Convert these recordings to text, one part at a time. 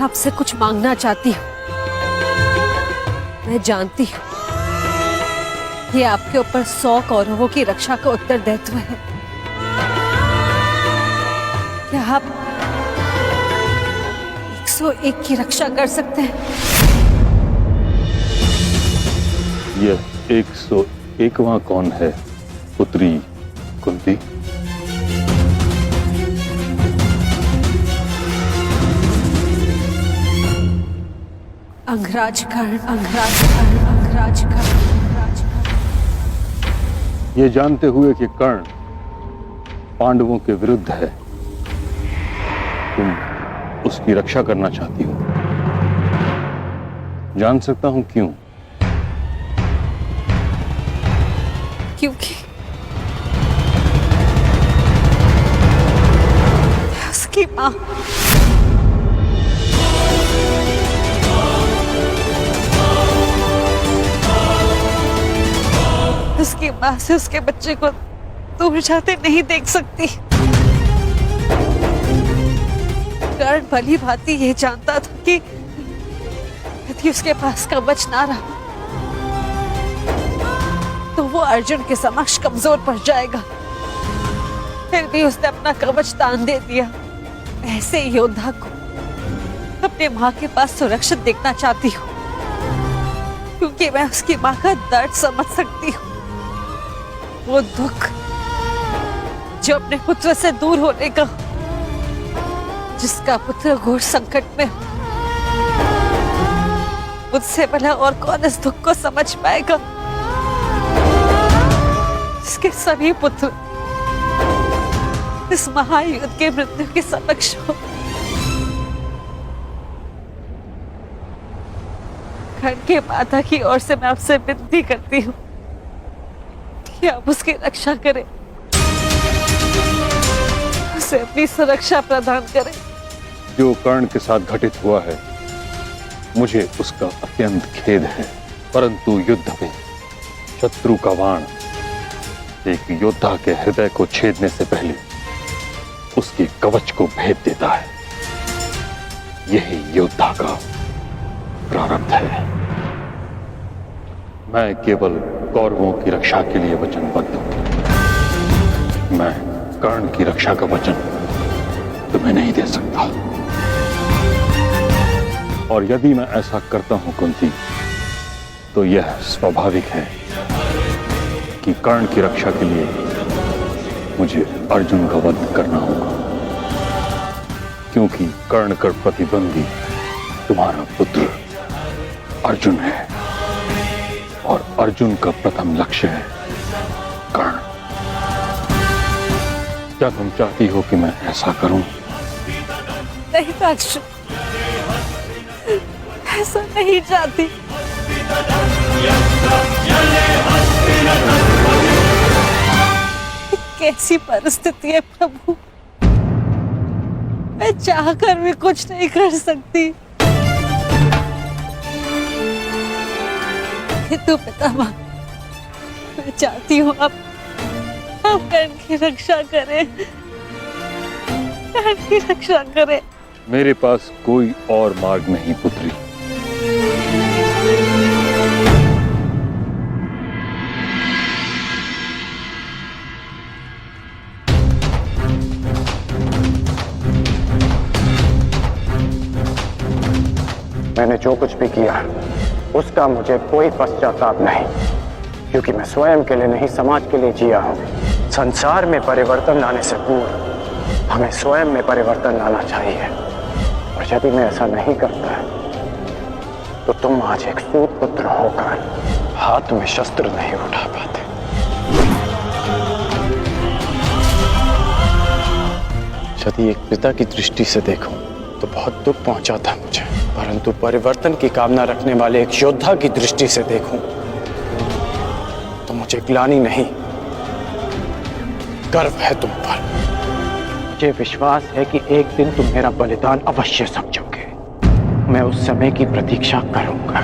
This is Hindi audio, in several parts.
आपसे कुछ मांगना चाहती हूँ। मैं जानती हूँ ये आपके ऊपर 100 कौरवों की रक्षा का उत्तरदायित्व है। क्या आप 101 की रक्षा कर सकते हैं? यह 101वां कौन है पुत्री कुंती? अंगराज कर्ण, अंगराज कर्ण, अंगराज कर्ण, अंगराज कर्ण। ये जानते हुए कि कर्ण पांडवों के विरुद्ध है, तुम उसकी रक्षा करना चाहती हो। जान सकता हूं क्यों? क्योंकि उसकी मां से उसके बच्चे को दूर जाते नहीं देख सकती। कर्ण भली भांति ये जानता था कि यदि उसके पास कवच ना रहा तो वो अर्जुन के समक्ष कमजोर पड़ जाएगा। फिर भी उसने अपना कवच दान दे दिया। ऐसे योद्धा को अपने मां के पास सुरक्षित देखना चाहती हूँ, क्योंकि मैं उसकी मां का दर्द समझ सकती हूँ। वो दुख जो अपने पुत्र से दूर होने का, जिसका पुत्र घोर संकट में हो, मुझसे भला और कौन इस दुख को समझ पाएगा? जिसके सभी पुत्र इस महायुद्ध के मृत्यु के समक्ष हो। कर्ण के माता की ओर से मैं आपसे विनती करती हूँ कि आप उसकी रक्षा करें, उसे अपनी सुरक्षा प्रदान करें। जो कर्ण के साथ घटित हुआ है, मुझे उसका अत्यंत खेद है, परंतु युद्ध में शत्रु का बाण एक योद्धा के हृदय को छेदने से पहले उसके कवच को भेद देता है। यही योद्धा का प्रारब्ध है। मैं केवल कौरवों की रक्षा के लिए वचनबद्ध हूं। मैं कर्ण की रक्षा का वचन तुम्हें नहीं दे सकता। और यदि मैं ऐसा करता हूं कुंती, तो यह स्वाभाविक है कि कर्ण की रक्षा के लिए मुझे अर्जुन का वध करना होगा, क्योंकि कर्ण का प्रतिद्वंदी तुम्हारा पुत्र अर्जुन है और अर्जुन का प्रथम लक्ष्य है कर्ण। क्या तुम चाहती हो कि मैं ऐसा करूं? नहीं दक्ष, ऐसा नहीं चाहती। कैसी परिस्थिति है प्रभु, मैं चाहकर भी कुछ नहीं कर सकती। किंतु पितामह, मैं चाहती हूँ आप कर्ण की रक्षा करें, कर्ण की रक्षा करें। मेरे पास कोई और मार्ग नहीं पुत्री। मैंने जो कुछ भी किया उसका मुझे कोई पश्चाताप नहीं, क्योंकि मैं स्वयं के लिए नहीं समाज के लिए जिया हूं। संसार में परिवर्तन लाने से पूर्व हमें स्वयं में परिवर्तन लाना चाहिए, और यदि मैं ऐसा नहीं करता तो तुम आज एक सूत पुत्र होकर हाथ में शस्त्र नहीं उठा पाते। यदि एक पिता की दृष्टि से देखूं तो बहुत दुख पहुंचा था मुझे, परंतु परिवर्तन की कामना रखने वाले एक योद्धा की दृष्टि से देखूं तो मुझे ग्लानि नहीं, गर्व है तुम पर। मुझे विश्वास है कि एक दिन तुम मेरा बलिदान अवश्य समझोगे। मैं उस समय की प्रतीक्षा करूंगा।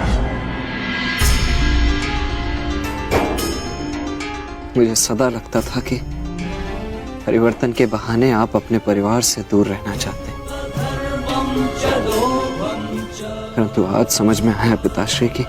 मुझे सदा लगता था कि परिवर्तन के बहाने आप अपने परिवार से दूर रहना चाहते हैं। परंतु आज समझ में आया पिताश्री की